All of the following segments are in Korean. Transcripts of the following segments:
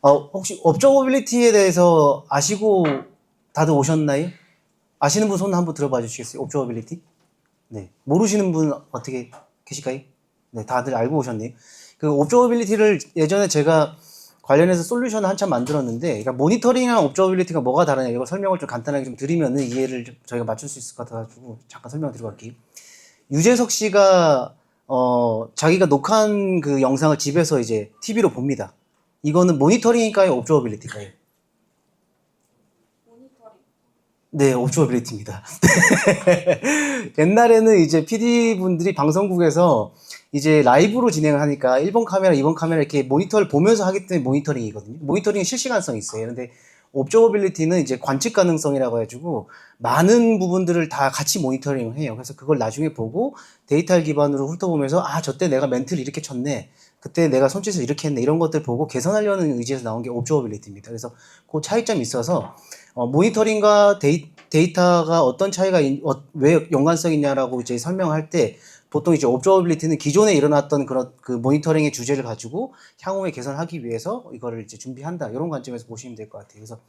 혹시 옵저버빌리티에 대해서 아시고 다들 오셨나요? 아시는 분 손 한번 들어봐 주시겠어요? 옵저버빌리티? 네. 모르시는 분 어떻게 계실까요? 네, 다들 알고 오셨네요. 그 옵저버빌리티를 예전에 제가 관련해서 솔루션을 한참 만들었는데, 그러니까 모니터링이랑 옵저버빌리티가 뭐가 다르냐, 이걸 설명을 좀 간단하게 좀 드리면은 이해를 저희가 맞출 수 있을 것 같아가지고 잠깐 설명을 드리고 갈게요. 유재석 씨가 자기가 녹화한 그 영상을 집에서 이제 TV로 봅니다. 이거는 모니터링일까요? 옵저버빌리티일까요? 네, 옵저버빌리티입니다. 옛날에는 이제 PD분들이 방송국에서 이제 라이브로 진행을 하니까 1번 카메라, 2번 카메라 이렇게 모니터를 보면서 하기 때문에 모니터링이거든요. 모니터링은 실시간성이 있어요. 근데 옵저버빌리티는 이제 관측 가능성이라고 해가지고 많은 부분들을 다 같이 모니터링을 해요. 그래서 그걸 나중에 보고 데이터를 기반으로 훑어보면서 저때 내가 멘트를 이렇게 쳤네. 그때 내가 손짓을 이렇게 했네. 이런 것들 보고 개선하려는 의지에서 나온 게 옵저버빌리티입니다. 그래서 그 차이점이 있어서 모니터링과 데이터가 어떤 차이가 왜 연관성이 있냐라고 이제 설명할 때 보통 이제 옵저버빌리티는 기존에 일어났던 그런 그 모니터링의 주제를 가지고 향후에 개선하기 위해서 이거를 이제 준비한다 이런 관점에서 보시면 될 것 같아요. 그래서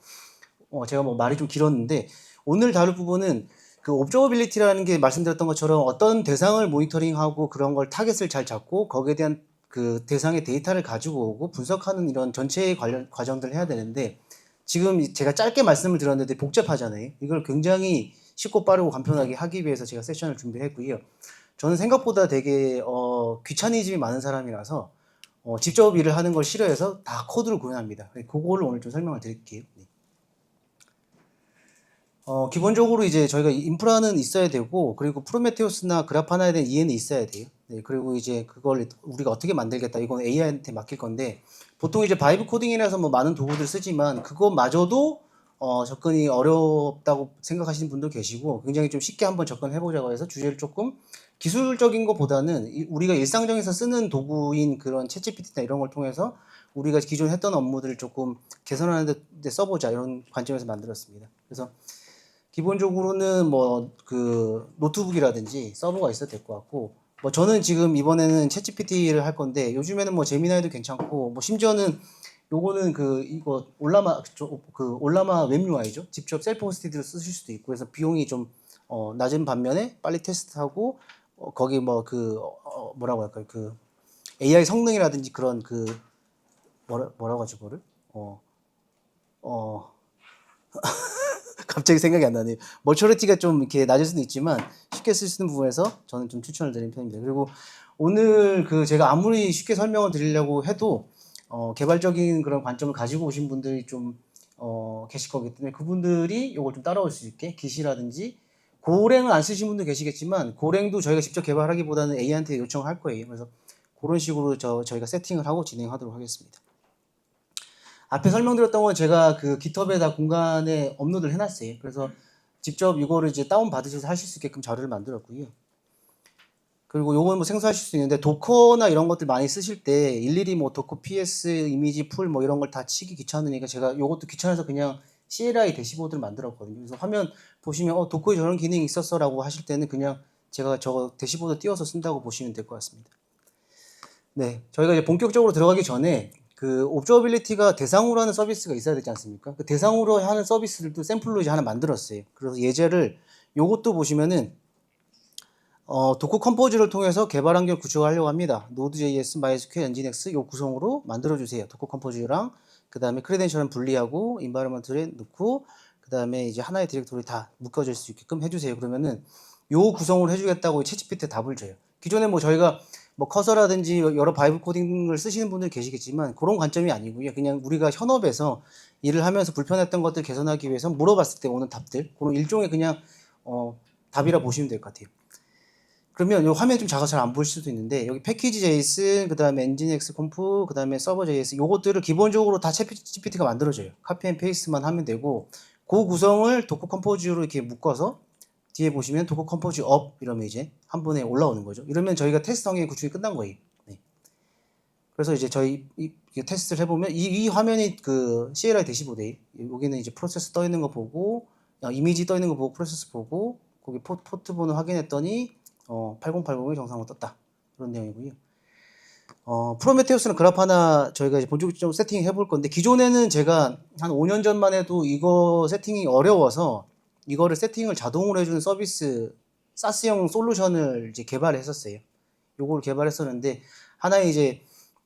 제가 뭐 말이 좀 길었는데 오늘 다룰 부분은 그 옵저버빌리티라는 게 말씀드렸던 것처럼 어떤 대상을 모니터링하고 그런 걸 타겟을 잘 잡고 거기에 대한 그 대상의 데이터를 가지고 오고 분석하는 이런 전체의 관련 과정들을 해야 되는데 지금 제가 짧게 말씀을 드렸는데 복잡하잖아요. 이걸 굉장히 쉽고 빠르고 간편하게 하기 위해서 제가 세션을 준비했고요. 저는 생각보다 되게 귀차니즘이 많은 사람이라서 직접 일을 하는 걸 싫어해서 다 코드를 구현합니다. 그거를 오늘 좀 설명을 드릴게요. 네. 기본적으로 이제 저희가 인프라는 있어야 되고, 그리고 프로메테우스나 그라파나에 대한 이해는 있어야 돼요. 네, 그리고 이제 그걸 우리가 어떻게 만들겠다. 이건 AI한테 맡길 건데, 보통 이제 바이브 코딩이라서 뭐 많은 도구들 쓰지만, 그것마저도 접근이 어렵다고 생각하시는 분도 계시고, 굉장히 좀 쉽게 한번 접근해보자고 해서 주제를 조금 기술적인 것보다는 우리가 일상적에서 쓰는 도구인 그런 챗GPT나 이런 걸 통해서 우리가 기존 했던 업무들을 조금 개선하는 데 써보자. 이런 관점에서 만들었습니다. 그래서 기본적으로는 뭐 그 노트북이라든지 서버가 있어도 될 것 같고 뭐 저는 지금 이번에는 챗GPT를 할 건데 요즘에는 뭐 제미나이도 괜찮고 뭐 심지어는 요거는 그 이거 올라마 웹 UI죠. 직접 셀프 호스티드를 쓰실 수도 있고 그래서 비용이 좀 낮은 반면에 빨리 테스트하고 거기 뭐 그 뭐라고 할까요? 그 AI 성능이라든지 그런 그 뭐라고 하죠, 그거를? 어, 어, 갑자기 생각이 안 나네요. 머처리티가 좀 이렇게 낮을 수는 있지만 쉽게 쓸 수 있는 부분에서 저는 좀 추천을 드리는 편입니다. 그리고 오늘 그 제가 아무리 쉽게 설명을 드리려고 해도 개발적인 그런 관점을 가지고 오신 분들이 좀 계실 거기 때문에 그분들이 이걸 좀 따라올 수 있게 기시라든지 고랭을 안 쓰신 분도 계시겠지만 고랭도 저희가 직접 개발하기보다는 A한테 요청할 거예요. 그래서 그런 식으로 저희가 세팅을 하고 진행하도록 하겠습니다. 앞에 설명드렸던 건 제가 그 깃허브에다 공간에 업로드를 해놨어요. 그래서 직접 이거를 이제 다운 받으셔서 하실 수 있게끔 자료를 만들었고요. 그리고 요건 뭐 생소하실 수 있는데 도커나 이런 것들 많이 쓰실 때 일일이 뭐 도커 PS 이미지 풀 뭐 이런 걸 다 치기 귀찮으니까 제가 요것도 귀찮아서 그냥 CLI 대시보드를 만들었거든요. 그래서 화면 보시면 도커에 저런 기능이 있었어라고 하실 때는 그냥 제가 저 대시보드 띄워서 쓴다고 보시면 될 것 같습니다. 네, 저희가 이제 본격적으로 들어가기 전에 그 옵저버빌리티가 대상으로 하는 서비스가 있어야 되지 않습니까? 그 대상으로 하는 서비스를 또 샘플로 이제 하나 만들었어요. 그래서 예제를 요것도 보시면은 도커 컴포즈를 통해서 개발 환경 구축하려고 합니다. Node.js, MySQL, Nginx 요 구성으로 만들어 주세요. 도커 컴포즈랑 그 다음에 크레덴셜은 분리하고 인바이러먼트에 넣고 그 다음에 이제 하나의 디렉토리 다 묶어질 수 있게끔 해주세요. 그러면은 요 구성을 해주겠다고 챗GPT 답을 줘요. 기존에 뭐 저희가 뭐 커서라든지 여러 바이브 코딩을 쓰시는 분들 계시겠지만 그런 관점이 아니고요. 그냥 우리가 현업에서 일을 하면서 불편했던 것들 개선하기 위해서 물어봤을 때 오는 답들 그런 일종의 그냥 답이라 보시면 될 것 같아요. 그러면 이 화면이 좀 작아서 잘 안 보일 수도 있는데 여기 패키지 JS, 그 다음에 엔진엑스 컴프, 그 다음에 서버 JS 요것들을 기본적으로 다 챗GPT가 만들어줘요. 카피 앤 페이스트만 하면 되고 그 구성을 도커 컴포즈로 이렇게 묶어서 뒤에 보시면 도커 컴포즈 업 이러면 이제 한 번에 올라오는 거죠. 이러면 저희가 테스트 환경 구축이 끝난 거예요. 네. 그래서 이제 저희 테스트를 해보면 이 화면이 그 CLI 대시보드에 여기는 이제 프로세스 떠 있는 거 보고 이미지 떠 있는 거 보고 프로세스 보고 거기 포트 번호 확인했더니 8080이 정상으로 떴다. 그런 내용이고요. 프로메테우스는 그라파나 저희가 이제 본격적으로 세팅해 볼 건데, 기존에는 제가 한 5년 전만 해도 이거 세팅이 어려워서 이거를 세팅을 자동으로 해주는 서비스, 사스형 솔루션을 이제 개발했었어요. 요걸 개발했었는데, 하나의 이제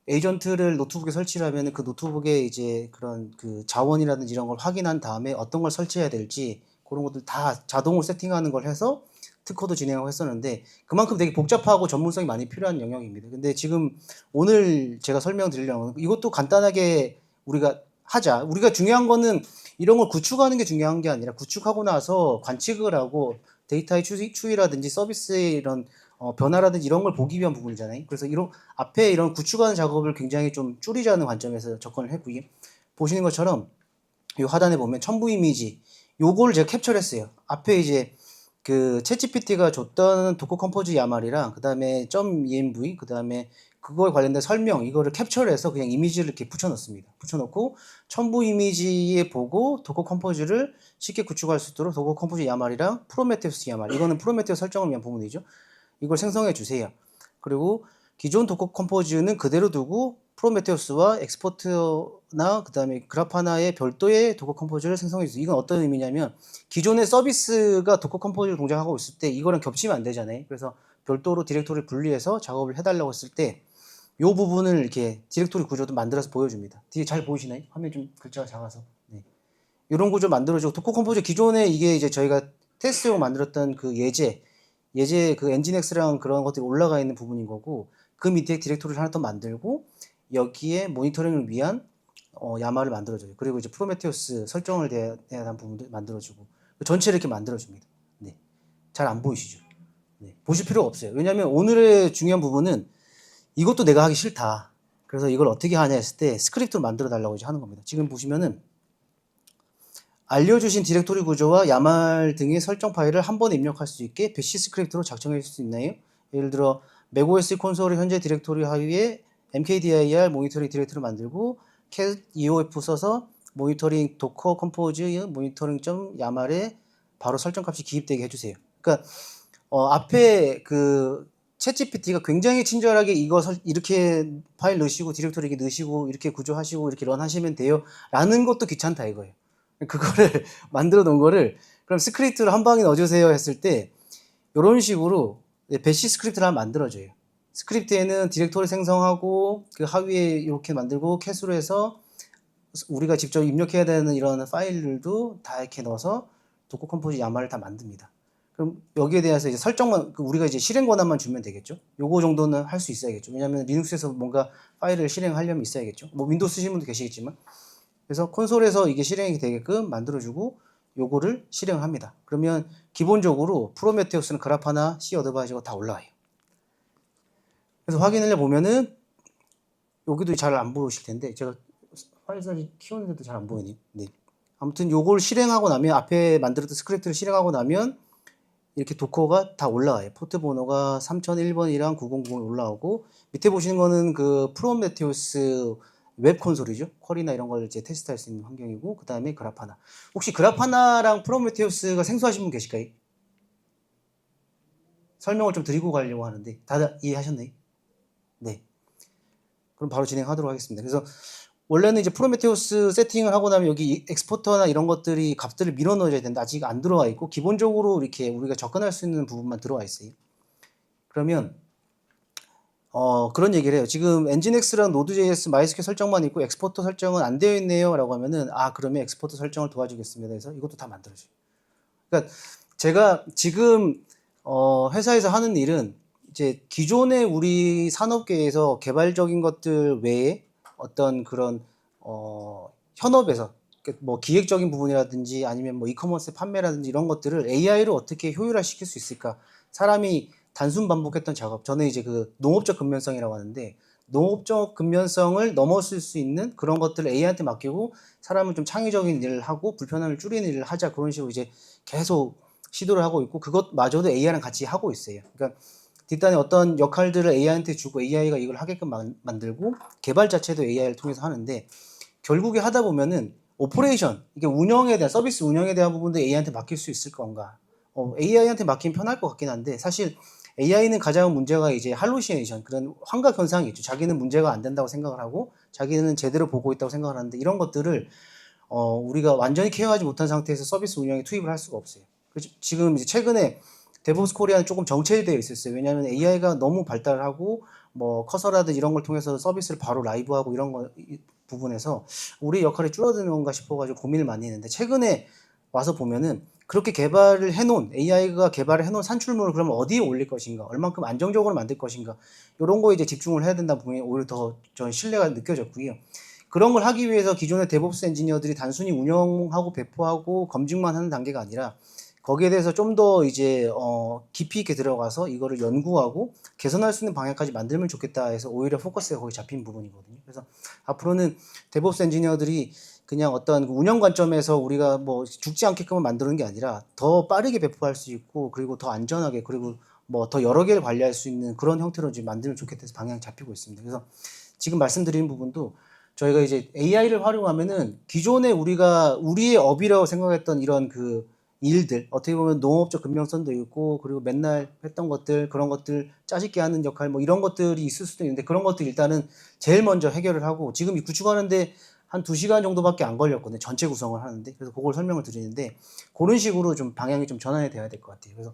에이전트를 노트북에 설치를 하면 그 노트북에 이제 그런 그 자원이라든지 이런 걸 확인한 다음에 어떤 걸 설치해야 될지 그런 것들 다 자동으로 세팅하는 걸 해서 특허도 진행하고 했었는데, 그만큼 되게 복잡하고 전문성이 많이 필요한 영역입니다. 근데 지금 오늘 제가 설명드리려는 이것도 간단하게 우리가 하자. 우리가 중요한 거는 이런 걸 구축하는 게 중요한 게 아니라 구축하고 나서 관측을 하고 데이터의 추이라든지 서비스의 이런 변화라든지 이런 걸 보기 위한 부분이잖아요. 그래서 이런 앞에 이런 구축하는 작업을 굉장히 좀 줄이자는 관점에서 접근을 했고요. 보시는 것처럼 이 하단에 보면 첨부 이미지 요거를 제가 캡처를 했어요. 앞에 이제 그 챗GPT가 줬던 도커 컴포즈 야말이랑 그 다음에 .env 그 다음에 그거에 관련된 설명 이거를 캡처를 해서 그냥 이미지를 이렇게 붙여넣습니다. 붙여넣고 첨부 이미지에 보고 도커 컴포즈를 쉽게 구축할 수 있도록 도커 컴포즈 야말이랑 프로메테우스 야말, 이거는 프로메테우스 설정을 위한 부분이죠. 이걸 생성해 주세요. 그리고 기존 도커 컴포즈는 그대로 두고 프로메테우스와 엑스포트나 그 다음에 그라파나의 별도의 도커 컴포즈를 생성해 주세요. 이건 어떤 의미냐면 기존의 서비스가 도커 컴포즈를 동작하고 있을 때 이거랑 겹치면 안 되잖아요. 그래서 별도로 디렉토리를 분리해서 작업을 해달라고 했을 때 이 부분을 이렇게 디렉토리 구조도 만들어서 보여줍니다. 뒤에 잘 보이시나요? 화면 좀 글자가 작아서. 네. 이런 구조 만들어주고, 도커 컴포즈 기존에 이게 이제 저희가 테스트용 만들었던 그 예제 그 엔진엑스랑 그런 것들이 올라가 있는 부분인 거고, 그 밑에 디렉토리를 하나 더 만들고 여기에 모니터링을 위한 야마를 만들어줘요. 그리고 이제 프로메테우스 설정을 대한 부분도 만들어주고 전체를 이렇게 만들어줍니다. 네. 잘 안 보이시죠? 네. 보실 필요가 없어요. 왜냐하면 오늘의 중요한 부분은 이것도 내가 하기 싫다. 그래서 이걸 어떻게 하냐 했을 때 스크립트를 만들어 달라고 이제 하는 겁니다. 지금 보시면은 알려주신 디렉토리 구조와 야말 등의 설정 파일을 한 번에 입력할 수 있게 배시 스크립트로 작성해 줄 수 있나요? 예를 들어 macOS 콘솔의 현재 디렉토리 하위에 mkdir 모니터링 디렉토리를 만들고 cat eof 써서 모니터링 도커 컴포즈 모니터링.yamar에 바로 설정값이 기입되게 해주세요. 그러니까 앞에 그 챗GPT가 굉장히 친절하게 이거 이렇게 파일 넣으시고 디렉토리 이렇게 넣으시고 이렇게 구조하시고 이렇게 런하시면 돼요 라는 것도 귀찮다 이거예요. 그거를 만들어 놓은 거를 그럼 스크립트를 한 방에 넣어주세요 했을 때 이런 식으로 배시 스크립트를 하나 만들어줘요. 스크립트에는 디렉토리 생성하고 그 하위에 이렇게 만들고 캣으로 해서 우리가 직접 입력해야 되는 이런 파일들도 다 이렇게 넣어서 도커 컴포즈 야마를 다 만듭니다. 그럼 여기에 대해서 이제 설정만 우리가 이제 실행 권한만 주면 되겠죠. 요거 정도는 할 수 있어야겠죠. 왜냐하면 리눅스에서 뭔가 파일을 실행하려면 있어야겠죠. 뭐 윈도우 쓰시는 분도 계시겠지만. 그래서 콘솔에서 이게 실행이 되게끔 만들어주고 요거를 실행을 합니다. 그러면 기본적으로 프로메테우스는 그라파나 C 어드바이저가 다 올라와요. 그래서 확인을 해보면은 여기도 잘 안 보이실 텐데 제가 파일 사이즈 키웠는데도 잘 안 보이네요. 네. 아무튼 요걸 실행하고 나면 앞에 만들었던 스크립트를 실행하고 나면 이렇게 도커가 다 올라와요. 포트 번호가 3001번이랑 9090이 올라오고 밑에 보시는 거는 그 프로메테우스 웹 콘솔이죠. 쿼리나 이런 걸 이제 테스트할 수 있는 환경이고 그 다음에 그라파나. 혹시 그라파나랑 프로메테우스가 생소하신 분 계실까요? 설명을 좀 드리고 가려고 하는데 다들 이해하셨나요? 네. 그럼 바로 진행하도록 하겠습니다. 그래서 원래는 이제 프로메테우스 세팅을 하고 나면 여기 엑스포터나 이런 것들이 값들을 밀어 넣어줘야 되는데 아직 안 들어와 있고 기본적으로 이렇게 우리가 접근할 수 있는 부분만 들어와 있어요. 그러면 그런 얘기를 해요. 지금 엔진엑스랑 노드.js 마이스큐엘 설정만 있고 엑스포터 설정은 안 되어 있네요 라고 하면은 그러면 엑스포터 설정을 도와주겠습니다. 그래서 이것도 다 만들어줘요. 그러니까 제가 지금 회사에서 하는 일은 이제 기존의 우리 산업계에서 개발적인 것들 외에 어떤 그런 현업에서 뭐 기획적인 부분이라든지 아니면 뭐 이커머스 판매라든지 이런 것들을 AI로 어떻게 효율화시킬 수 있을까? 사람이 단순 반복했던 작업. 저는 이제 그 농업적 근면성이라고 하는데 농업적 근면성을 넘어설 수 있는 그런 것들을 AI한테 맡기고 사람은 좀 창의적인 일을 하고 불편함을 줄이는 일을 하자 그런 식으로 이제 계속 시도를 하고 있고 그것마저도 AI랑 같이 하고 있어요. 그러니까 뒷단에 어떤 역할들을 AI한테 주고 AI가 이걸 하게끔 만들고 개발 자체도 AI를 통해서 하는데 결국에 하다 보면은 오퍼레이션, 이게 운영에 대한 서비스 운영에 대한 부분도 AI한테 맡길 수 있을 건가? AI한테 맡기면 편할 것 같긴 한데 사실 AI는 가장 문제가 이제 할루시네이션, 그런 환각 현상이 있죠. 자기는 문제가 안 된다고 생각을 하고 자기는 제대로 보고 있다고 생각을 하는데 이런 것들을 우리가 완전히 케어하지 못한 상태에서 서비스 운영에 투입을 할 수가 없어요. 지금 이제 최근에 데브옵스 코리아는 조금 정체되어 있었어요. 왜냐하면 AI가 너무 발달하고 뭐 커서라든지 이런 걸 통해서 서비스를 바로 라이브하고 이런 거 부분에서 우리 역할이 줄어드는 건가 싶어가지고 고민을 많이 했는데 최근에 와서 보면은 그렇게 개발을 해놓은 AI가 개발을 해놓은 산출물을 그러면 어디에 올릴 것인가, 얼만큼 안정적으로 만들 것인가 이런 거에 이제 집중을 해야 된다 부분이 오히려 더 전 신뢰가 느껴졌고요. 그런 걸 하기 위해서 기존의 데브옵스 엔지니어들이 단순히 운영하고 배포하고 검증만 하는 단계가 아니라 거기에 대해서 좀 더 이제 깊이 있게 들어가서 이거를 연구하고 개선할 수 있는 방향까지 만들면 좋겠다 해서 오히려 포커스가 거기 잡힌 부분이거든요. 그래서 앞으로는 데브옵스 엔지니어들이 그냥 어떤 운영 관점에서 우리가 뭐 죽지 않게끔 만드는 게 아니라 더 빠르게 배포할 수 있고 그리고 더 안전하게 그리고 뭐 더 여러 개를 관리할 수 있는 그런 형태로 지금 만들면 좋겠다 해서 방향이 잡히고 있습니다. 그래서 지금 말씀드리는 부분도 저희가 이제 AI를 활용하면은 기존에 우리의 업이라고 생각했던 이런 그 일들, 어떻게 보면 농업적 근면성도 있고 그리고 맨날 했던 것들, 그런 것들 짜집게 하는 역할 뭐 이런 것들이 있을 수도 있는데 그런 것들 일단은 제일 먼저 해결을 하고 지금 이 구축하는데 한 2시간 정도밖에 안 걸렸거든요. 전체 구성을 하는데. 그래서 그걸 설명을 드리는데 그런 식으로 좀 방향이 좀 전환이 돼야 될 것 같아요. 그래서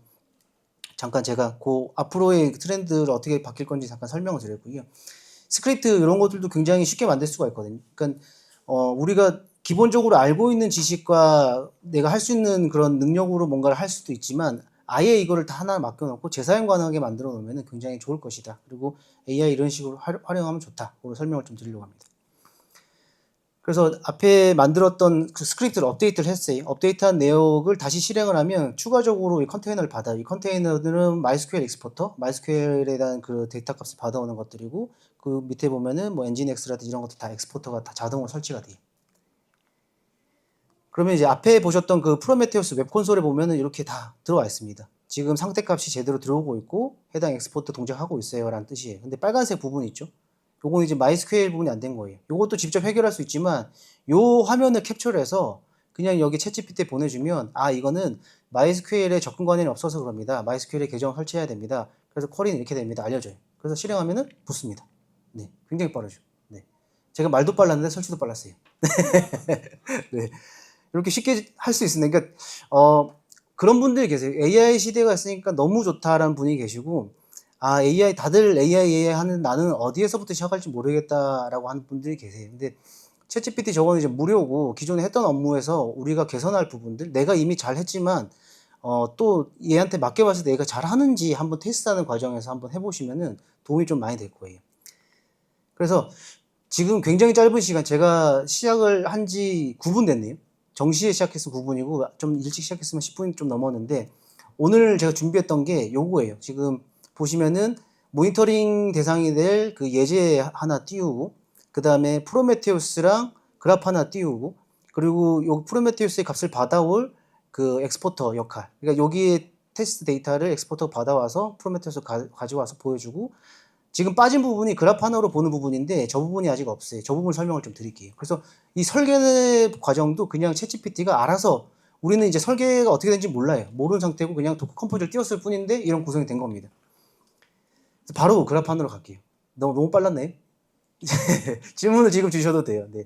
잠깐 제가 그 앞으로의 트렌드를 어떻게 바뀔 건지 잠깐 설명을 드렸고요. 스크립트 이런 것들도 굉장히 쉽게 만들 수가 있거든요. 그러니까 우리가 기본적으로 알고 있는 지식과 내가 할 수 있는 그런 능력으로 뭔가를 할 수도 있지만 아예 이거를 다 하나 맡겨놓고 재사용 가능하게 만들어 놓으면 굉장히 좋을 것이다. 그리고 AI 이런 식으로 활용하면 좋다. 그런 설명을 좀 드리려고 합니다. 그래서 앞에 만들었던 그 스크립트를 업데이트를 했어요. 업데이트한 내역을 다시 실행을 하면 추가적으로 이 컨테이너를 받아요. 이 컨테이너들은 MySQL 익스포터, MySQL에 대한 그 데이터 값을 받아오는 것들이고 그 밑에 보면은 뭐 엔진엑스라든지 이런 것도 다 익스포터가 다 자동으로 설치가 돼요. 그러면 이제 앞에 보셨던 그 프로메테우스 웹 콘솔에 보면은 이렇게 다 들어와 있습니다. 지금 상태값이 제대로 들어오고 있고 해당 엑스포트 동작하고 있어요 라는 뜻이에요. 근데 빨간색 부분이 있죠. 요거는 이제 MySQL 부분이 안 된 거예요. 요것도 직접 해결할 수 있지만 요 화면을 캡처를 해서 그냥 여기 챗GPT에 보내주면 아 이거는 MySQL에 접근 권한이 없어서 그럽니다. MySQL에 계정 설치해야 됩니다. 그래서 쿼리는 이렇게 됩니다. 알려줘요. 그래서 실행하면은 붙습니다. 네, 굉장히 빠르죠. 네, 제가 말도 빨랐는데 설치도 빨랐어요. 네. 이렇게 쉽게 할 수 있습니다. 그러니까 그런 분들이 계세요. AI 시대가 있으니까 너무 좋다라는 분이 계시고 아 AI 다들 AI 하는 나는 어디에서부터 시작할지 모르겠다라고 하는 분들이 계세요. 근데 챗GPT 저거는 이제 무료고 기존에 했던 업무에서 우리가 개선할 부분들 내가 이미 잘 했지만 또 얘한테 맡겨봤을 때 얘가 잘하는지 한번 테스트하는 과정에서 한번 해보시면은 도움이 좀 많이 될 거예요. 그래서 지금 굉장히 짧은 시간 제가 시작을 한 지 9분 됐네요. 정시에 시작했으면 9분이고 좀 일찍 시작했으면 10분이 좀 넘었는데 오늘 제가 준비했던 게 요거예요. 지금 보시면은 모니터링 대상이 될 그 예제 하나 띄우고 그 다음에 프로메테우스랑 그래프 하나 띄우고 그리고 요 프로메테우스의 값을 받아올 그 엑스포터 역할 그러니까 여기에 테스트 데이터를 엑스포터 받아와서 프로메테우스 가져와서 보여주고 지금 빠진 부분이 그래프 하나로 보는 부분인데 저 부분이 아직 없어요. 저 부분 설명을 좀 드릴게요. 그래서 이 설계 과정도 그냥 챗GPT가 알아서 우리는 이제 설계가 어떻게 되는지 몰라요. 모르는 상태고 그냥 도커 컴포즈를 띄웠을 뿐인데 이런 구성이 된 겁니다. 바로 그래프 하나로 갈게요. 너무 빨랐네. 질문을 지금 주셔도 돼요. 네.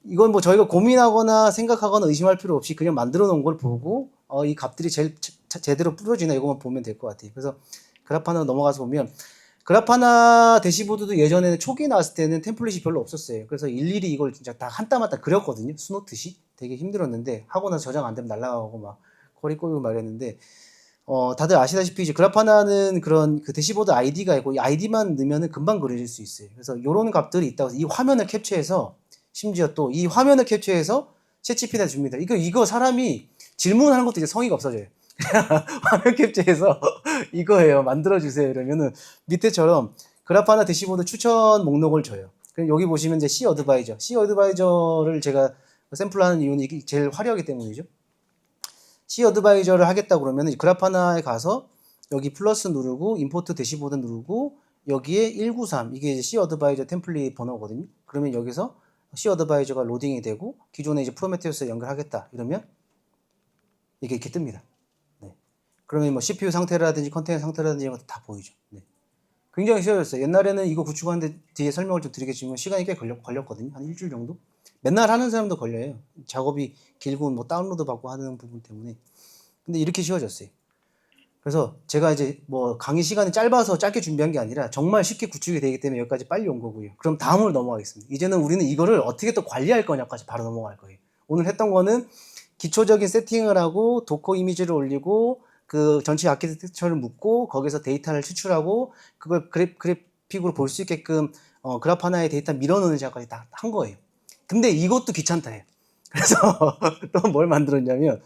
이건 뭐 저희가 고민하거나 생각하거나 의심할 필요 없이 그냥 만들어 놓은 걸 보고 이 값들이 제대로 뿌려지나 이것만 보면 될 것 같아요. 그래서 그래프 하나 넘어가서 보면 그라파나 대시보드도 예전에는 초기에 나왔을 때는 템플릿이 별로 없었어요. 그래서 일일이 이걸 진짜 다 한 땀 한 땀 그렸거든요. 수놓듯이. 되게 힘들었는데 하고 나서 저장 안 되면 날라가고 막 거리 꼬이고 말했는데 다들 아시다시피 이제 그라파나는 그런 그 대시보드 아이디가 있고 이 아이디만 넣으면은 금방 그려질 수 있어요. 그래서 요런 값들이 있다고 해서 이 화면을 캡처해서 심지어 또 이 화면을 캡처해서 챗GPT한테 줍니다. 이거 사람이 질문하는 것도 이제 성의가 없어져요. 화면 캡처해서 이거예요. 만들어주세요. 이러면은 밑에처럼 그래프하나 대시보드 추천 목록을 줘요. 그럼 여기 보시면 이제 C 어드바이저. C 어드바이저를 제가 샘플하는 이유는 이게 제일 화려하기 때문이죠. C 어드바이저를 하겠다 그러면 그래프 하나에 가서 여기 플러스 누르고 임포트 대시보드 누르고 여기에 193 이게 C 어드바이저 템플릿 번호거든요. 그러면 여기서 C 어드바이저가 로딩이 되고 기존에 이제 프로메테우스에 연결하겠다 이러면 이게 이렇게 뜹니다. 네. 그러면 뭐 CPU 상태라든지 컨테이너 상태라든지 이런 것도 다 보이죠. 네. 굉장히 쉬워졌어요. 옛날에는 이거 구축하는데 뒤에 설명을 좀 드리겠지만 시간이 꽤 걸렸거든요. 한 일주일 정도? 맨날 하는 사람도 걸려요. 작업이 길고 뭐 다운로드 받고 하는 부분 때문에. 근데 이렇게 쉬워졌어요. 그래서 제가 이제 뭐 강의 시간이 짧아서 짧게 준비한 게 아니라 정말 쉽게 구축이 되기 때문에 여기까지 빨리 온 거고요. 그럼 다음으로 넘어가겠습니다. 이제는 우리는 이거를 어떻게 또 관리할 거냐까지 바로 넘어갈 거예요. 오늘 했던 거는 기초적인 세팅을 하고 도커 이미지를 올리고 그 전체 아키텍처를 묻고 거기서 데이터를 추출하고 그걸 그래픽으로 볼 수 있게끔 그래프 하나에 데이터 밀어넣는 작업까지 다 한 거예요. 근데 이것도 귀찮다 해요. 그래서 또 뭘 만들었냐면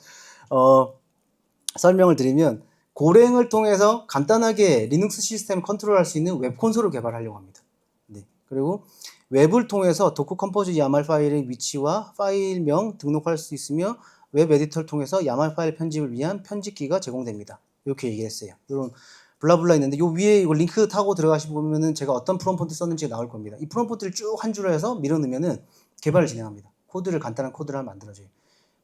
설명을 드리면 고랭을 통해서 간단하게 리눅스 시스템 컨트롤할 수 있는 웹 콘솔을 개발하려고 합니다. 네. 그리고 웹을 통해서 도커 컴포즈 야말 파일의 위치와 파일명 등록할 수 있으며 웹 에디터를 통해서 야말 파일 편집을 위한 편집기가 제공됩니다. 이렇게 얘기했어요. 이런 블라블라 있는데 요 위에 이거 링크 타고 들어가시면 보면은 제가 어떤 프롬프트 썼는지 나올 겁니다. 이 프롬프트를 쭉 한 줄로 해서 밀어넣으면은 개발을 진행합니다. 코드를 간단한 코드를 만들어줘요.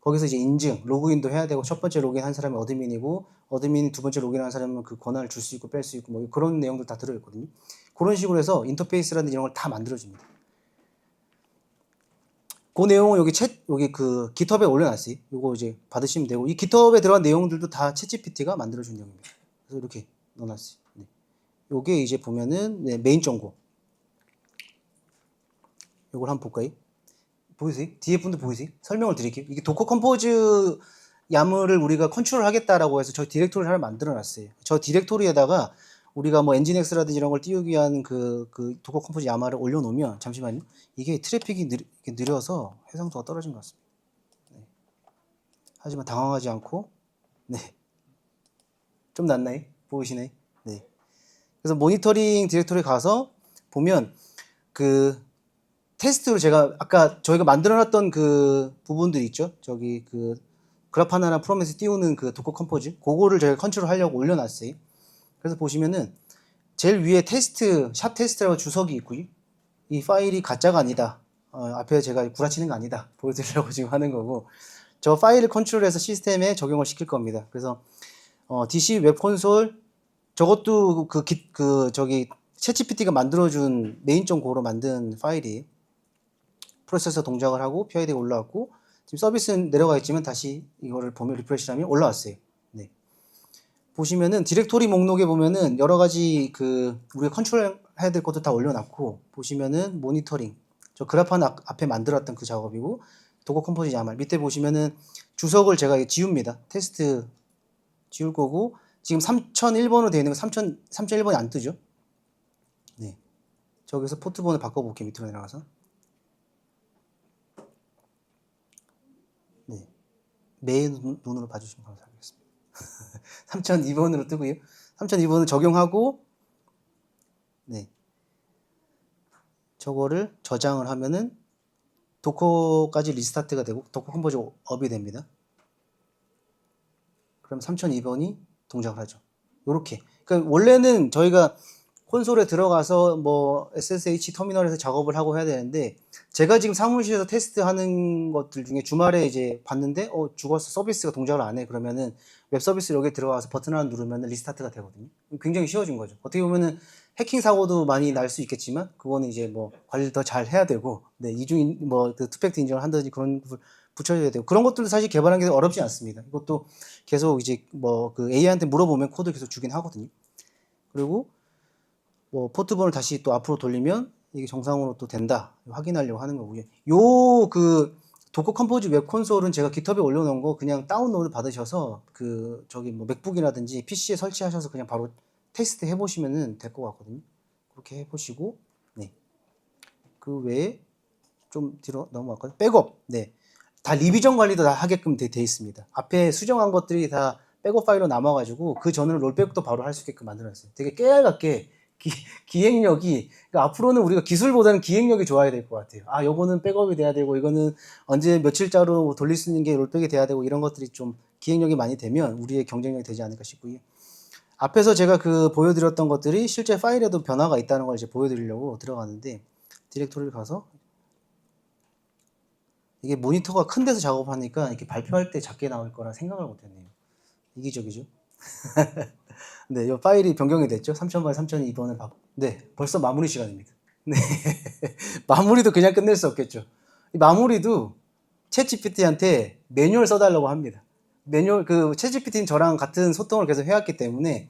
거기서 이제 인증, 로그인도 해야 되고 첫 번째 로그인 한 사람이 어드민이고 어드민이 두 번째 로그인 한 사람은 그 권한을 줄 수 있고 뺄 수 있고 뭐 그런 내용들 다 들어있거든요. 그런 식으로 해서 인터페이스라든지 이런 걸 다 만들어줍니다. 그 내용은 여기 그 깃허브에 올려놨어요. 이거 이제 받으시면 되고 이 깃허브에 들어간 내용들도 다 챗GPT가 만들어준 내용입니다. 그래서 이렇게 넣어놨어요. 네. 요게 이제 보면은 네, 메인 정보. 요걸 한번 볼까요? 보이세요? 뒤에 분도 보이세요? 설명을 드릴게요. 이게 도커 컴포즈 야물을 우리가 컨트롤 하겠다라고 해서 저 디렉토리를 하나 만들어 놨어요. 저 디렉토리에다가 우리가 뭐 엔진엑스라든지 이런 걸 띄우기 위한 그 도커 컴포즈 야말을 올려놓으면 잠시만요. 이게 트래픽이 느려서 해상도가 떨어진 것 같습니다. 네. 하지만 당황하지 않고 네. 좀 낫나요? 보이시나요? 네. 그래서 모니터링 디렉토리 가서 보면 그 테스트로 제가 아까 저희가 만들어놨던 그 부분들 있죠. 저기 그 그래프 하나나 프로미스 띄우는 그 도커 컴포즈 그거를 저희가 컨트롤 하려고 올려놨어요. 그래서 보시면은 제일 위에 테스트 샵 테스트라고 주석이 있고요. 이 파일이 가짜가 아니다. 앞에 제가 구라치는 거 아니다. 보여드리려고 지금 하는 거고 저 파일을 컨트롤해서 시스템에 적용을 시킬 겁니다. 그래서 DC 웹 콘솔 저것도 저기 챗GPT가 만들어준 메인.고로 만든 파일이 프로세서 동작을 하고 PID가 올라왔고 지금 서비스는 내려가 있지만 다시 이거를 보면 리프레시하면 올라왔어요. 네. 보시면은 디렉토리 목록에 보면은 여러 가지 그 우리가 컨트롤 해야 될 것도 다 올려놨고 보시면은 모니터링 저 그래프 하나 앞에 만들었던 그 작업이고 도커 컴포즈 야말 밑에 보시면은 주석을 제가 지웁니다. 테스트 지울 거고 지금 3001번으로 되어 있는 거 3001번이 안 뜨죠? 네. 저기서 포트번을 바꿔볼게요. 밑으로 내려가서. 네. 매의 눈으로 봐주시면 감사하겠습니다. 3002번으로 뜨고요. 3002번을 적용하고 네. 저거를 저장을 하면은 도커까지 리스타트가 되고 도커 컴포즈 업이 됩니다. 그럼 3002번이 동작을 하죠. 요렇게. 그러니까 원래는 저희가 콘솔에 들어가서 뭐 SSH 터미널에서 작업을 하고 해야 되는데 제가 지금 사무실에서 테스트하는 것들 중에 주말에 이제 봤는데 죽었어 서비스가 동작을 안 해 그러면은 웹 서비스 여기에 들어가서 버튼 하나 누르면 리스타트가 되거든요. 굉장히 쉬워진 거죠. 어떻게 보면은 해킹 사고도 많이 날 수 있겠지만 그거는 이제 뭐 관리를 더 잘 해야 되고 네, 이중 뭐 그 투팩트 인증을 한다든지 그런 걸 붙여줘야 되고 그런 것들도 사실 개발하는 게 어렵지 않습니다. 이것도 계속 이제 뭐 그 AI한테 물어보면 코드 계속 주긴 하거든요. 그리고 뭐 포트번을 다시 또 앞으로 돌리면 이게 정상으로 또 된다 확인하려고 하는 거고요. 요 그 도커 컴포즈 웹 콘솔은 제가 깃허브에 올려놓은 거 그냥 다운로드 받으셔서 그 저기 뭐 맥북이라든지 PC에 설치하셔서 그냥 바로 테스트 해보시면은 될 것 같거든요. 그렇게 해보시고 네. 그 외에 좀 뒤로 넘어갈까요? 백업 네. 다 리비전 관리도 다 하게끔 돼 있습니다. 앞에 수정한 것들이 다 백업 파일로 남아가지고 그 전으로 롤백도 바로 할 수 있게끔 만들어놨어요. 되게 깨알같게 기획력이 그러니까 앞으로는 우리가 기술보다는 기획력이 좋아야 될 것 같아요. 아, 요거는 백업이 돼야 되고 이거는 언제 며칠자로 돌릴 수 있는 게 롤백이 돼야 되고 이런 것들이 좀 기획력이 많이 되면 우리의 경쟁력이 되지 않을까 싶고요. 앞에서 제가 그 보여드렸던 것들이 실제 파일에도 변화가 있다는 걸 이제 보여드리려고 들어가는데 디렉토리를 가서 이게 모니터가 큰 데서 작업하니까 이렇게 발표할 때 작게 나올 거라 생각을 못했네요. 이기적이죠. 네, 이 파일이 변경이 됐죠. 3000바에 3002번을 받고. 네, 벌써 마무리 시간입니다. 네. 마무리도 그냥 끝낼 수 없겠죠. 이 마무리도 챗GPT한테 매뉴얼 써달라고 합니다. 매뉴얼, 챗GPT는 저랑 같은 소통을 계속 해왔기 때문에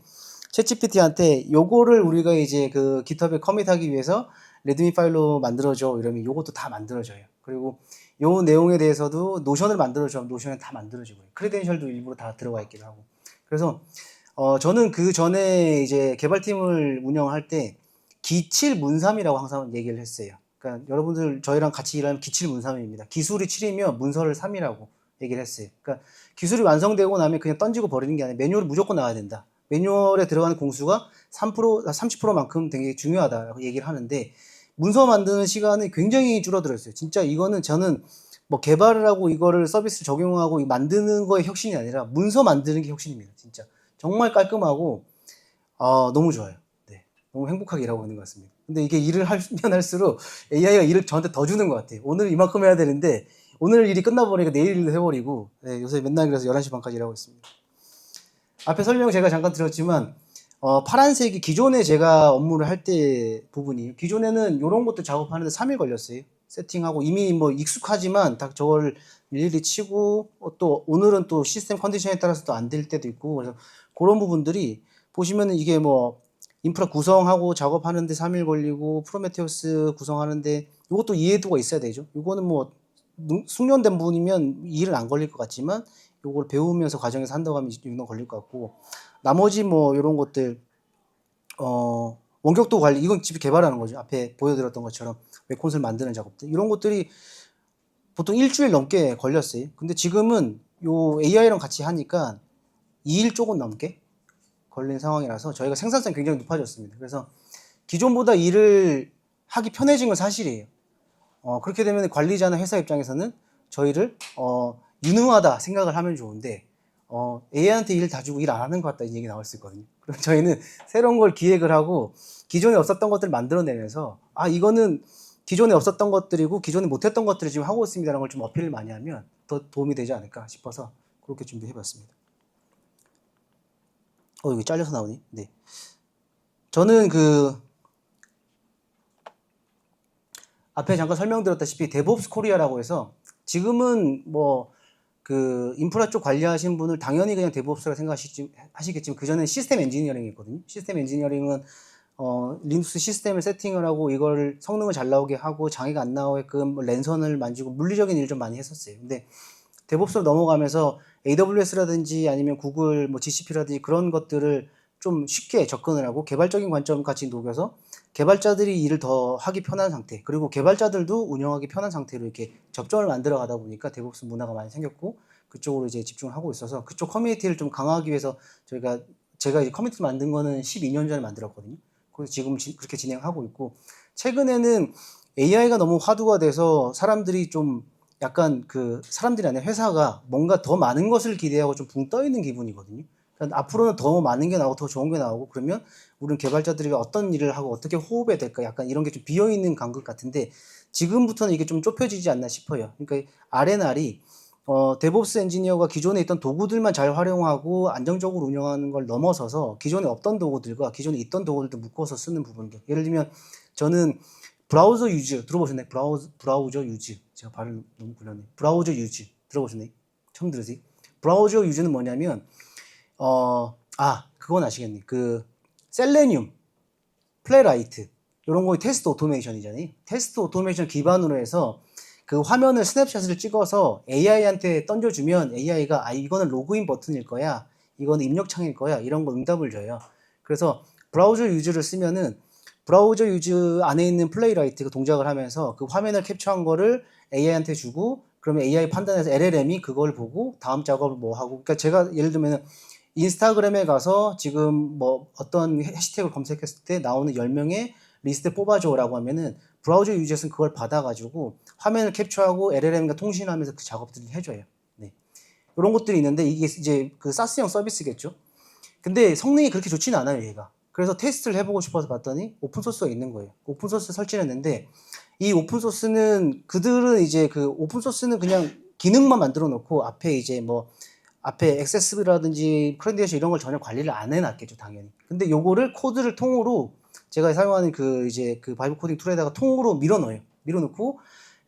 챗GPT한테 요거를 우리가 이제 그 깃허브에 커밋하기 위해서 레드미 파일로 만들어줘 이러면 요것도 다 만들어져요. 그리고 요 내용에 대해서도 노션을 만들어줘. 노션에 다 만들어지고요. 크레덴셜도 일부러 다 들어가 있기도 하고. 그래서 저는 그 전에 이제 개발팀을 운영할 때 기칠 문삼이라고 항상 얘기를 했어요. 그러니까 여러분들 저희랑 같이 일하면 기칠 문삼입니다. 기술이 7이면 문서를 3이라고 얘기를 했어요. 그러니까 기술이 완성되고 나면 그냥 던지고 버리는 게 아니라 매뉴얼이 무조건 나와야 된다. 매뉴얼에 들어가는 공수가 3%, 30%만큼 되게 중요하다고 얘기를 하는데 문서 만드는 시간이 굉장히 줄어들었어요. 진짜 이거는 저는 뭐 개발을 하고 이거를 서비스 적용하고 만드는 거에 혁신이 아니라 문서 만드는 게 혁신입니다. 진짜. 정말 깔끔하고 너무 좋아요. 네, 너무 행복하게 일하고 있는 것 같습니다. 근데 이게 일을 하면 할수록 AI가 일을 저한테 더 주는 것 같아요. 오늘 이만큼 해야 되는데 오늘 일이 끝나버리니까 내일 일도 해버리고 네, 요새 맨날 그래서 11시 반까지 일하고 있습니다. 앞에 설명 제가 잠깐 드렸지만 파란색이 기존에 제가 업무를 할 때 부분이 기존에는 이런 것도 작업하는데 3일 걸렸어요. 세팅하고 이미 뭐 익숙하지만 다 저걸 일일이 치고 또 오늘은 또 시스템 컨디션에 따라서 또 안 될 때도 있고 그래서 그런 부분들이 보시면은 이게 뭐 인프라 구성하고 작업하는데 3일 걸리고 프로메테우스 구성하는데 이것도 이해도가 있어야 되죠. 이거는 뭐 숙련된 분이면 일은 안 걸릴 것 같지만 요걸 배우면서 과정에서 한다고 하면 6년 걸릴 것 같고 나머지 뭐 이런 것들 원격도 관리 이건 직접 개발하는 거죠. 앞에 보여드렸던 것처럼 웹콘솔 만드는 작업들 이런 것들이 보통 일주일 넘게 걸렸어요. 근데 지금은 요 AI랑 같이 하니까 2일 조금 넘게 걸린 상황이라서 저희가 생산성이 굉장히 높아졌습니다. 그래서 기존보다 일을 하기 편해진 건 사실이에요. 그렇게 되면 관리자나 회사 입장에서는 저희를 유능하다 생각을 하면 좋은데 AI한테 일 다 주고 일 안 하는 것 같다 이 얘기 나올 수 있거든요. 그럼 저희는 새로운 걸 기획을 하고 기존에 없었던 것들을 만들어내면서 이거는 기존에 없었던 것들이고 기존에 못했던 것들을 지금 하고 있습니다라는 걸 좀 어필을 많이 하면 더 도움이 되지 않을까 싶어서 그렇게 준비해봤습니다. 여기 잘려서 나오니? 네. 저는 앞에 잠깐 설명드렸다시피 데브옵스 코리아라고 해서 지금은 뭐 인프라 쪽 관리하신 분을 당연히 그냥 데브옵스라고 생각하시겠지만 그 전에 시스템 엔지니어링이 있거든요. 시스템 엔지니어링은 리눅스 시스템을 세팅을 하고 이걸 성능을 잘 나오게 하고 장애가 안 나오게끔 랜선을 만지고 물리적인 일 좀 많이 했었어요. 근데 데브옵스로 넘어가면서 AWS라든지 아니면 구글 뭐 GCP라든지 그런 것들을 좀 쉽게 접근을 하고 개발적인 관점 같이 녹여서 개발자들이 일을 더 하기 편한 상태 그리고 개발자들도 운영하기 편한 상태로 이렇게 접점을 만들어 가다 보니까 데브옵스 문화가 많이 생겼고 그쪽으로 이제 집중을 하고 있어서 그쪽 커뮤니티를 좀 강화하기 위해서 제가 이제 커뮤니티 만든 거는 12년 전에 만들었거든요. 그래서 지금 그렇게 진행하고 있고 최근에는 AI가 너무 화두가 돼서 사람들이 좀 약간 사람들이 아니라 회사가 뭔가 더 많은 것을 기대하고 좀 붕 떠 있는 기분이거든요. 그러니까 앞으로는 더 많은 게 나오고 더 좋은 게 나오고 그러면 우리는 개발자들이 어떤 일을 하고 어떻게 호흡해야 될까 약간 이런 게 좀 비어있는 간극 같은데 지금부터는 이게 좀 좁혀지지 않나 싶어요. 그러니까 R&R이 데브옵스 엔지니어가 기존에 있던 도구들만 잘 활용하고 안정적으로 운영하는 걸 넘어서서 기존에 없던 도구들과 기존에 있던 도구들도 묶어서 쓰는 부분들 예를 들면 저는 브라우저 유즈 들어보셨나요? 브라우저 유즈 제가 발음 너무 굴렸네. 브라우저 유즈 들어보셨나요? 처음 들으세요? 브라우저 유즈는 뭐냐면 그건 아시겠네. 셀레늄, 플레라이트 이런 거 테스트 오토메이션이잖아요. 테스트 오토메이션 기반으로 해서 그 화면을 스냅샷을 찍어서 AI한테 던져주면 AI가 이거는 로그인 버튼일 거야, 이거는 입력창일 거야 이런 거 응답을 줘요. 그래서 브라우저 유즈를 쓰면은 브라우저 유즈 안에 있는 플레이라이트가 동작을 하면서 그 화면을 캡처한 거를 AI한테 주고 그러면 AI 판단해서 LLM이 그걸 보고 다음 작업을 뭐 하고 그러니까 제가 예를 들면 인스타그램에 가서 지금 뭐 어떤 해시태그를 검색했을 때 나오는 10명의 리스트 뽑아줘라고 하면은 브라우저 유저는 그걸 받아가지고 화면을 캡처하고 LLM과 통신하면서 그 작업들을 해줘요. 네. 이런 것들이 있는데 이게 이제 사스형 서비스겠죠. 근데 성능이 그렇게 좋지는 않아요, 얘가. 그래서 테스트를 해보고 싶어서 봤더니 오픈소스가 있는 거예요. 오픈소스 설치를 했는데 이 오픈소스는 그들은 이제 오픈소스는 그냥 기능만 만들어 놓고 앞에 이제 뭐 앞에 액세스라든지 크레덴셜 이런 걸 전혀 관리를 안 해놨겠죠, 당연히. 근데 요거를 코드를 통으로 제가 사용하는 그 이제 그 바이브 코딩 툴에다가 통으로 밀어 넣어요. 밀어 넣고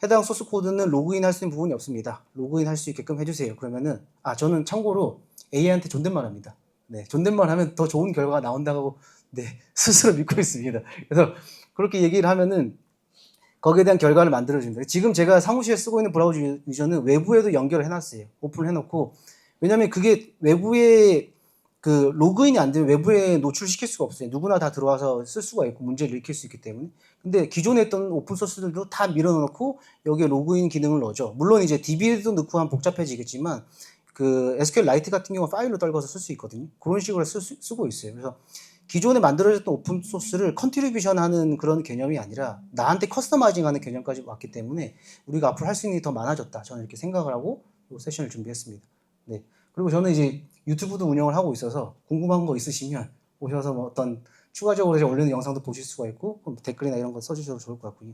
해당 소스 코드는 로그인 할 수 있는 부분이 없습니다. 로그인 할 수 있게끔 해주세요. 그러면은, 저는 참고로 AI한테 존댓말 합니다. 네, 존댓말 하면 더 좋은 결과가 나온다고, 네, 스스로 믿고 있습니다. 그래서 그렇게 얘기를 하면은 거기에 대한 결과를 만들어줍니다. 지금 제가 사무실에 쓰고 있는 브라우저 유저는 외부에도 연결을 해놨어요. 오픈을 해놓고. 왜냐면 그게 외부에 그 로그인이 안 되면 외부에 노출시킬 수가 없어요. 누구나 다 들어와서 쓸 수가 있고 문제를 일으킬 수 있기 때문에. 근데 기존에 있던 오픈소스들도 다 밀어넣고 여기에 로그인 기능을 넣어줘. 물론 이제 DB에도 넣고 하면 복잡해지겠지만 그 SQLite 같은 경우는 파일로 떨궈서 쓸 수 있거든요. 그런 식으로 쓰고 있어요. 그래서 기존에 만들어졌던 오픈소스를 컨트리뷰션 하는 그런 개념이 아니라 나한테 커스터마이징 하는 개념까지 왔기 때문에 우리가 앞으로 할 수 있는 게 더 많아졌다. 저는 이렇게 생각을 하고 이 세션을 준비했습니다. 네. 그리고 저는 이제 유튜브도 운영을 하고 있어서 궁금한 거 있으시면 오셔서 뭐 어떤 추가적으로 제가 올리는 영상도 보실 수가 있고 댓글이나 이런 거 써주셔도 좋을 것 같고요.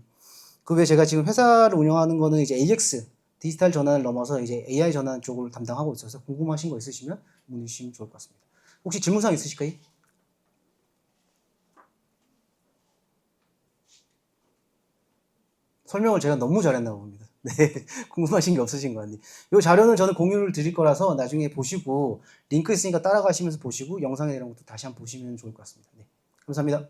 그 외에 제가 지금 회사를 운영하는 거는 이제 AX 디지털 전환을 넘어서 이제 AI 전환 쪽을 담당하고 있어서 궁금하신 거 있으시면 문의 주시면 좋을 것 같습니다. 혹시 질문사항 있으실까요? 설명을 제가 너무 잘했나 봅니다. 네, 궁금하신 게 없으신 것 같네요. 이 자료는 저는 공유를 드릴 거라서 나중에 보시고 링크 있으니까 따라가시면서 보시고 영상에 이런 것도 다시 한번 보시면 좋을 것 같습니다. 네, 감사합니다.